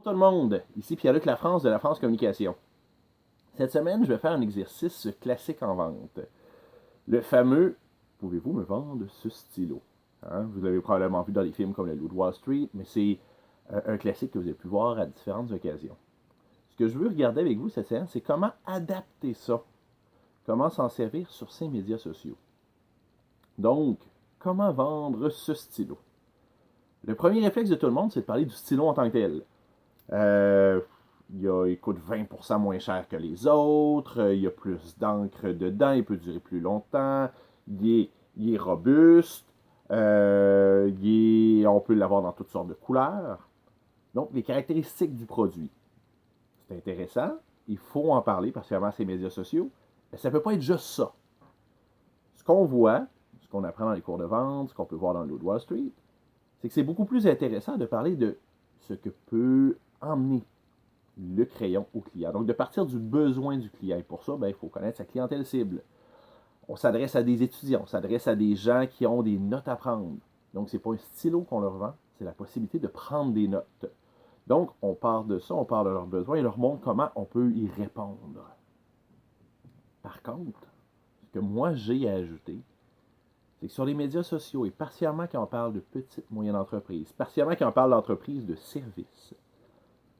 Tout le monde, ici Pierre-Luc Lafrance de La France Communication. Cette semaine, je vais faire un exercice classique en vente. Le fameux « Pouvez-vous me vendre ce stylo ?» Vous l'avez probablement vu dans des films comme Le Loup de Wall Street, mais c'est un classique que vous avez pu voir à différentes occasions. Ce que je veux regarder avec vous cette semaine, c'est comment adapter ça. Comment s'en servir sur ces médias sociaux. Donc, comment vendre ce stylo? Le premier réflexe de tout le monde, c'est de parler du stylo en tant que tel. Il coûte 20% moins cher que les autres, il y a plus d'encre dedans, il peut durer plus longtemps, il est robuste, on peut l'avoir dans toutes sortes de couleurs. Donc, les caractéristiques du produit. C'est intéressant, il faut en parler, particulièrement sur les médias sociaux, mais ça ne peut pas être juste ça. Ce qu'on voit, ce qu'on apprend dans les cours de vente, ce qu'on peut voir dans le Loup de Wall Street, c'est que c'est beaucoup plus intéressant de parler de ce que peut emmener le crayon au client. Donc, de partir du besoin du client. Et pour ça, il faut connaître sa clientèle cible. On s'adresse à des étudiants, on s'adresse à des gens qui ont des notes à prendre. Donc, ce n'est pas un stylo qu'on leur vend, c'est la possibilité de prendre des notes. Donc, on part de ça, on part de leurs besoins et leur montre comment on peut y répondre. Par contre, ce que moi j'ai à ajouter, c'est que sur les médias sociaux, et particulièrement quand on parle de petites, moyennes entreprises, particulièrement quand on parle d'entreprises de services,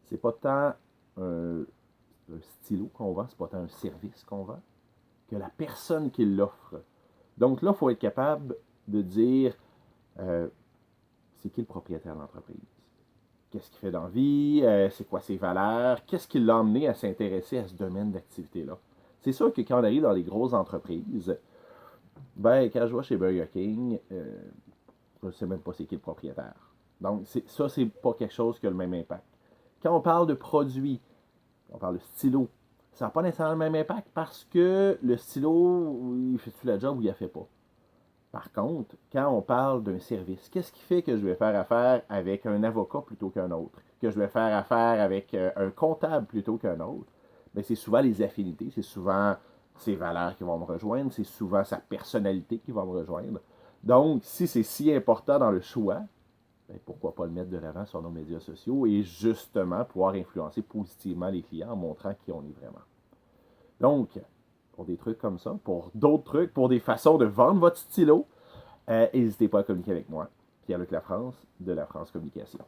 c'est pas tant un stylo qu'on vend, c'est pas tant un service qu'on vend, que la personne qui l'offre. Donc là, il faut être capable de dire c'est qui le propriétaire de l'entreprise? Qu'est-ce qu'il fait dans la vie? C'est quoi ses valeurs? Qu'est-ce qui l'a amené à s'intéresser à ce domaine d'activité-là? C'est sûr que quand on arrive dans les grosses entreprises, quand je vais chez Burger King, je ne sais même pas c'est qui le propriétaire. Donc, ça, c'est pas quelque chose qui a le même impact. Quand on parle de produits, on parle de stylo, ça n'a pas nécessairement le même impact parce que le stylo, il fait-tu la job ou il ne la fait pas. Par contre, quand on parle d'un service, qu'est-ce qui fait que je vais faire affaire avec un avocat plutôt qu'un autre? Que je vais faire affaire avec un comptable plutôt qu'un autre? Bien, c'est souvent les affinités, c'est souvent ses valeurs qui vont me rejoindre, c'est souvent sa personnalité qui va me rejoindre. Donc, si c'est si important dans le choix, bien, pourquoi pas le mettre de l'avant sur nos médias sociaux et justement pouvoir influencer positivement les clients en montrant qui on est vraiment. Donc, pour des trucs comme ça, pour d'autres trucs, pour des façons de vendre votre stylo, n'hésitez pas à communiquer avec moi, Pierre-Luc Lafrance de La France Communication.